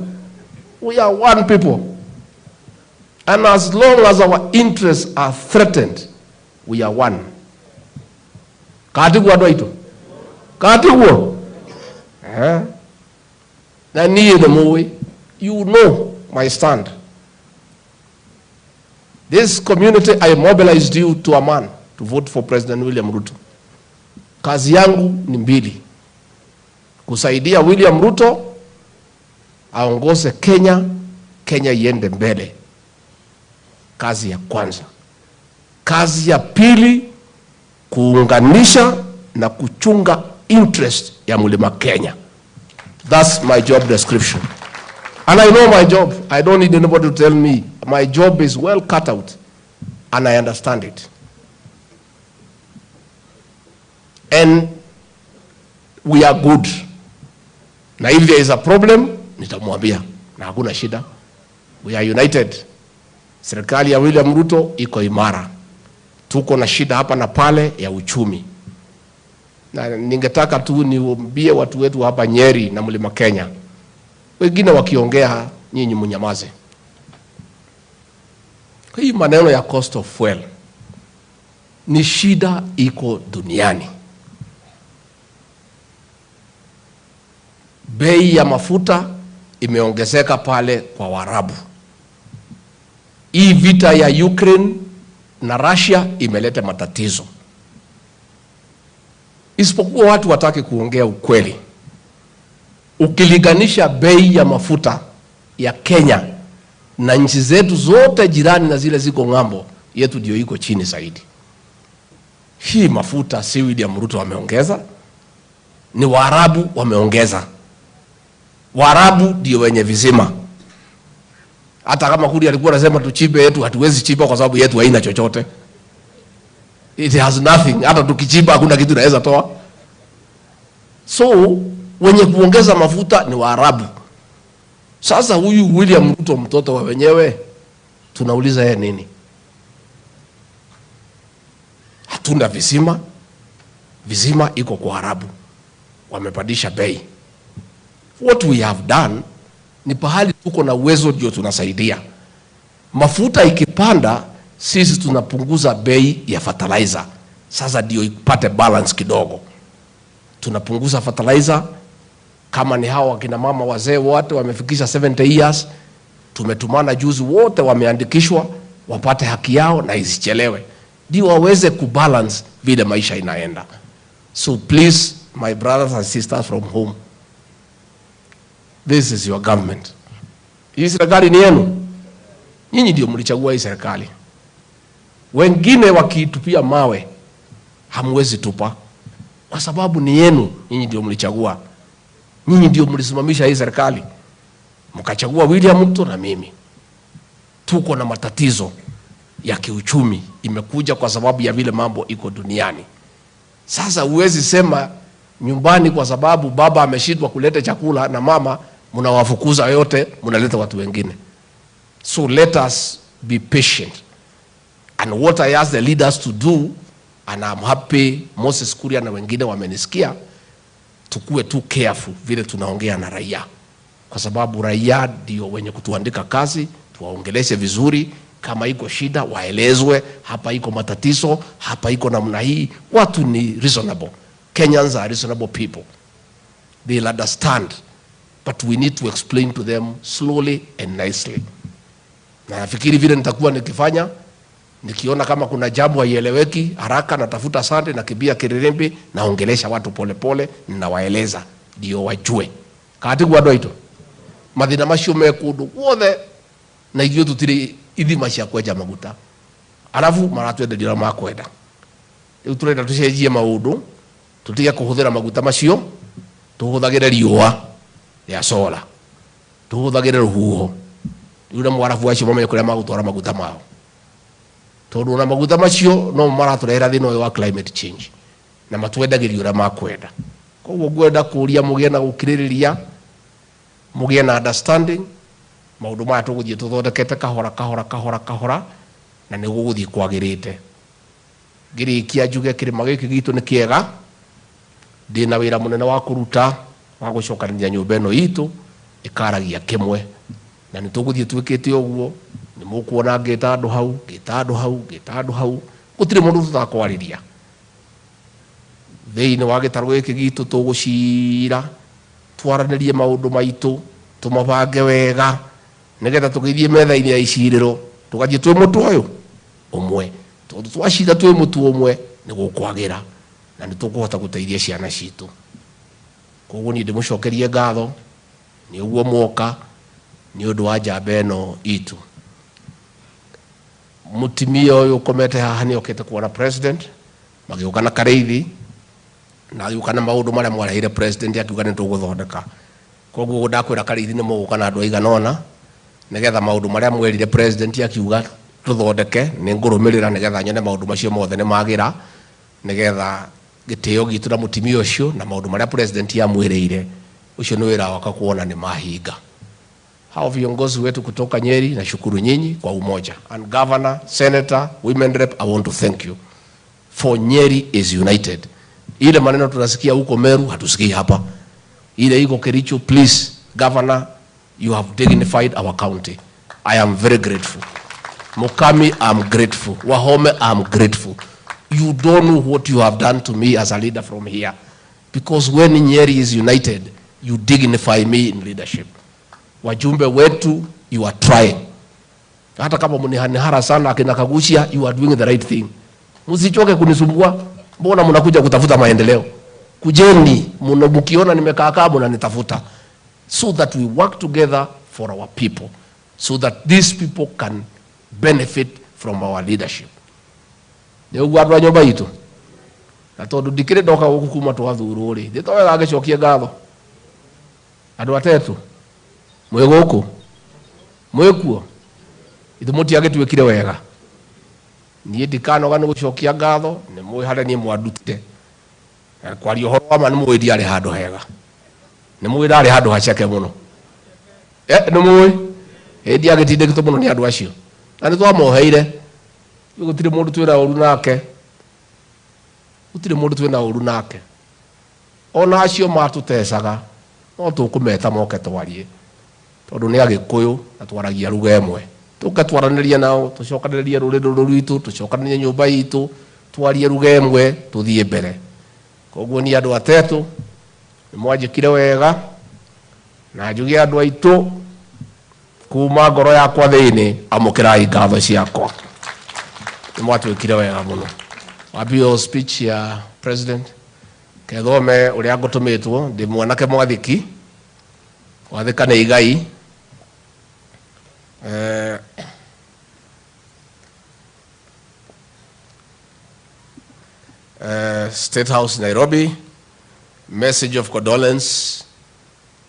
We are one people. And as long as our interests are threatened, we are one. Katigwa doito. Katigwa. Na niye the mowe. You know my stand. This community, I mobilized you to a man to vote for President William Ruto. Kazi yangu ni mbili. Kusaidia William Ruto aongoze Kenya, Kenya iende mbele. Kazi ya kwanza. Kazi ya pili, kuunganisha na kuchunga interest ya Mlima Kenya. That's my job description. And I know my job. I don't need anybody to tell me. My job is well cut out. And I understand it. And we are good. Na if there is a problem, nitamwambia. Na hakuna shida. We are united. Serikali ya William Ruto iko imara. Tuko na shida hapa na pale ya uchumi. Na ningetaka tu niwaambie watu wetu hapa Nyeri na Mlima Kenya. Wengine wakiongea nyinyi mnyamaze. Hii maneno ya cost of fuel ni shida iko duniani. Bei ya mafuta imeongezeka pale kwa Waarabu. Hii vita ya Ukraine na Russia imeleta matatizo. Isipokuwa watu wataki kuongea ukweli. Ukilinganisha bei ya mafuta ya Kenya na nchi zetu zote jirani na zile ziko ng'ambo, yetu ndio iko chini zaidi. Hii mafuta si William Ruto wameongeza, ni Waarabu wameongeza. Waarabu ndio wenye vizima. Hata kama Kuria alikuwa anasema tuchipe yetu, hatuwezi chipa kwa sababu yetu haina chochote. It has nothing. Hata tukichipa hakuna kitu naweza toa. So wenye kuongeza mafuta ni Waarabu. Sasa huyu William Ruto mtoto wa wenyewe tunauliza yeye nini? Hatuna visima. Visima iko kwa Waarabu. Wamepandisha bei. What we have done ni pahali tuko na uwezo ndio tunasaidia. Mafuta ikipanda sisi tunapunguza bei ya fertilizer. Sasa ndio ipate balance kidogo. Tunapunguza fertilizer. Kama ni hawa kina mama wazee wote wamefikisha 70 years, tumetumana juzi wote wameandikishwa wapate haki yao na isichelewe. Ndio waweze kubalance vile maisha inaenda. So please, my brothers and sisters from home, this is your government. Hii serikali ni yenu. Nyinyi ndio mlichagua hii serikali. Wengine wakitupia mawe hamwezi tupa kwa sababu ni yenu. Nyinyi ndio mlichagua. Nyinyi ndio mlisimamisha hii serikali. Mkachagua William Ruto na mimi. Tuko na matatizo ya kiuchumi imekuja kwa sababu ya vile mambo iko duniani. Sasa uwezi sema nyumbani kwa sababu baba ameshindwa kuleta chakula na mama mnawafukuza yote mnaleta watu wengine. So let us be patient. And what I ask the leaders to do, and I'm happy Moses Kuria na wengine wamenisikia, tukue tu careful vile tunaongea na raia. Kwa sababu raia ndio wenye kutuandika kazi, tuwaongeleshe vizuri. Kama iko shida waelezwe, hapa iko matatizo, hapa iko namna hii. Watu ni reasonable. Kenyans are reasonable people. They'll understand. But we need to explain to them slowly and nicely. Na nafikiri vile nitakuwa nikifanya, nikiona kama kuna jambo haieleweki, haraka natafuta sande na kibia Kiririmbi, naongelesha watu pole pole, ninawaeleza ndio wajue. Kati gwado ito. Mathina macio mekundu wothe na ithuĩ tutiri ithima cia kwenja maguta. Alafu maratwenderia makwenda. Riu turenda tucenjie maundu, tutige kuhuthira maguta macio, tuhuthagire riũa ya sola. Tuhuthagire ruhuho. Riu na mwarafu acio mame kuria magutwara maguta mao. Tondu na maguta macio no maraturehera thina uyu wa climate change. Na matwendagirio uria makwenda. Koguo ngwenda kuria mugie na gukiririria, mugie na understanding. Maundu maya tuguthie tuthondekete kahora na ni guguthie kwagirite. Ngirikia njuge kirima giki gitu ni kiega, ndina wira munene wa kuruta wa gucokanĩrĩria nyũmba ĩno itu ikaragia kimwe, na ni tuguthie twikite uguo. Ni mukuona ngita andu hau gutire mundu tutakwariria thiini wa gĩtarũ gĩkĩ gitu. Tugucira twaranirie maundu maitu, tumabange wega, nigetha tugithie metha-ini ya icirĩro, tugathie twi mutu uyu umwe. Tondu twacira twi mutu umwe ni gukwagira na ni tukuhota guteithia ciana citu. Koguo ni ndimucokerie ngatho ni uguo mwoka ni undu wa njamba ĩno itu. Mutimia uyu ukomete haha ni okete kuona president, magiuka na kareithi na yuka na maundu maria mwareheire president akiuga ni tuguthondeka. Koguo ndakwira kareithi ni muguka na andu aiganona, nigetha maundu maria mwerire president akiuga tuthondeke ni ngurumirira, nigetha nyone maundu macio mothe ni magira, nigetha gitio gitu na mutimia ucio na maundu maria president amwirire ucio ni wira waka kuona ni mahinga. Hao viongozi wetu kutoka Nyeri, na shukuru nyinyi kwa umoja. And governor, senator, women rep, I want to thank you for Nyeri is united. Ile maneno tunasikia huko Meru hatusikii hapa. Ile iko Kericho, please governor, you have dignified our county. I am very grateful. Mukami, I'm grateful. Wahome, I'm grateful. You don't know what you have done to me as a leader from here. Because when Nyeri is united, you dignify me in leadership. Wajumbe wetu, you are trying. Hata kama mnihanihara sana akina Kagushia, you are doing the right thing. Msichoke kunisumbua. Mbona mnakuja kutafuta maendeleo? Kujeni, mkiona nimekaa mnanitafuta. So that we work together for our people. So that these people can benefit from our leadership. Ni ugwadu wa nyumba itu. Na tondu ndikire ndoka guku kuma twathurwo ri. Nditowega ngicokie ngatho. Andu atetu. Mwe guku. Mwe kuo. Ithu mutiagitwikire wega. Niĩ ndikanoga nĩ gucokia ngatho, nĩ mwĩ harĩa niĩ mwandutire. Kwaria ũhoro wa ma nĩ mwĩ ndiarĩ handũ hega. Nĩ mwĩ ndarĩ handũ haceke mũno. Nĩ mwĩ. Ndiagĩtindĩkĩtwo mũno nĩ andũ acio. Na nĩ twamoheire. Gũtirĩ mũndũ twĩna ũru nake. Gũtirĩ mũndũ twĩna ũru nake. Ona acio matũtecaga, no tũkũmeta moke twarie. Tondũ nĩ Agĩkũyũ na twaragia lugha ĩmwe. Tukatwaraniria nao, tucokanĩrĩrie rũrĩrĩ rwitũ, tucokanĩrĩrie nyũmba itũ, twarie lugha ĩmwe, tuthie mbere. Koguo ni andu atetu, nĩ mwanjĩkire wega, na njuge andu aitũ kuma ngoro yakwa thĩinĩ, amũkĩrai ngatho ciakwa. Nĩ mwatwĩkire wega mũno. Wambio speech ya president, kethome ũrĩa ngũtũmĩtwo, ndĩ mwanake mwathĩki, wathĩka nĩ igai. State House, Nairobi. Message of condolence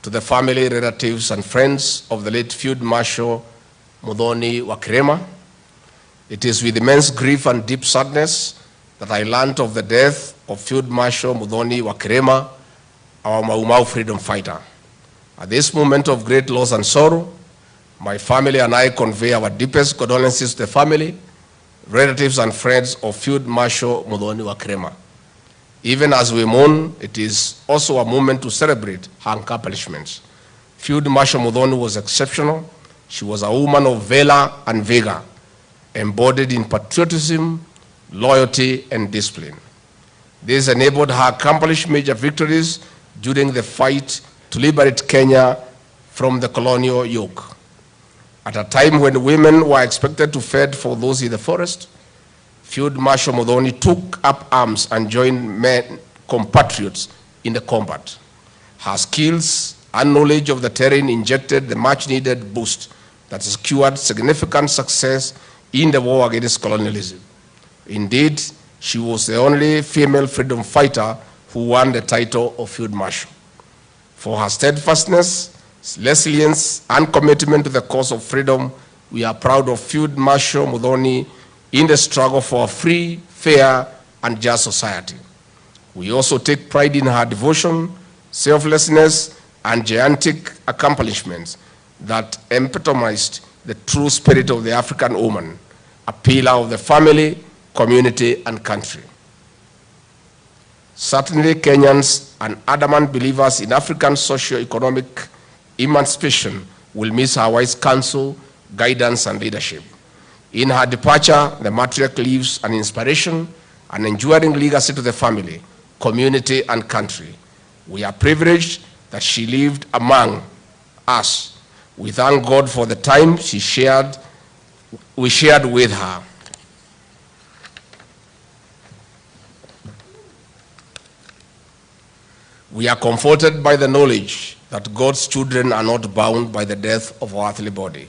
to the family, relatives, and friends of the late Field Marshal Muhtoni wa Kirima. It is with immense grief and deep sadness that I learned of the death of Field Marshal Muhtoni wa Kirima, our Mau Mau freedom fighter. At this moment of great loss and sorrow, my family and I convey our deepest condolences to the family, relatives, and friends of Field Marshal Muhtoni wa Kirima. Even as we mourn, it is also a moment to celebrate her accomplishments. Field Marshal Muhtoni was exceptional. She was a woman of valor and vigor, embodied in patriotism, loyalty, and discipline. This enabled her to accomplish major victories during the fight to liberate Kenya from the colonial yoke. At a time when women were expected to fend for those in the forest, Field Marshal Muhtoni took up arms and joined men compatriots in the combat. Her skills and knowledge of the terrain injected the much-needed boost that secured significant success in the war against colonialism. Indeed, she was the only female freedom fighter who won the title of Field Marshal. For her steadfastness, resilience, and commitment to the cause of freedom, we are proud of Field Marshal Muhtoni in the struggle for a free, fair, and just society. We also take pride in her devotion, selflessness, and gigantic accomplishments that epitomized the true spirit of the African woman, a pillar of the family, community, and country. Certainly, Kenyans and adamant believers in African socio-economic emancipation will miss her wise counsel, guidance, and leadership. In her departure, the matriarch leaves an inspiration, an enduring legacy to the family, community, and country. We are privileged that she lived among us. We thank God for the time we shared with her. We are comforted by the knowledge that God's children are not bound by the death of our earthly body.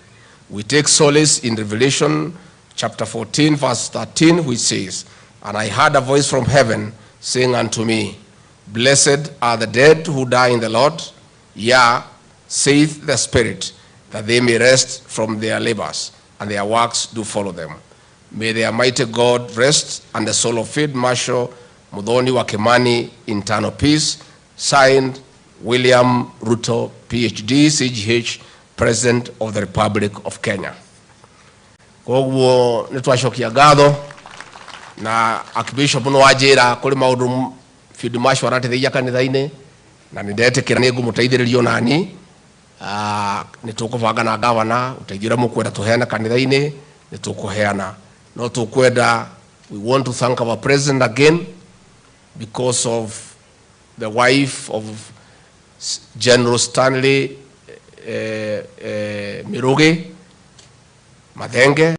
We take solace in Revelation chapter 14, verse 13, which says, "And I heard a voice from heaven saying unto me, Blessed are the dead who die in the Lord, yea, saith the Spirit, that they may rest from their labors, and their works do follow them. May the Almighty God rest, and the soul of Field Marshal Muhtoni wa Kimani in eternal peace." Signed, William RUTO, PhD, CGH, President of the Republic of Kenya. Koguo nitwacokia ngatho na Archbishop no wajira kuri maundu Field Marshal arateithia kanitha-ini na nindetikira ni ngumuteithiririo nani nitukubanga na gavana uteithira mukwenda tuheana kanitha-ini nitukuheana no tukwenda. We want to thank our president again because of the wife of General Stanley Miruge Madenge.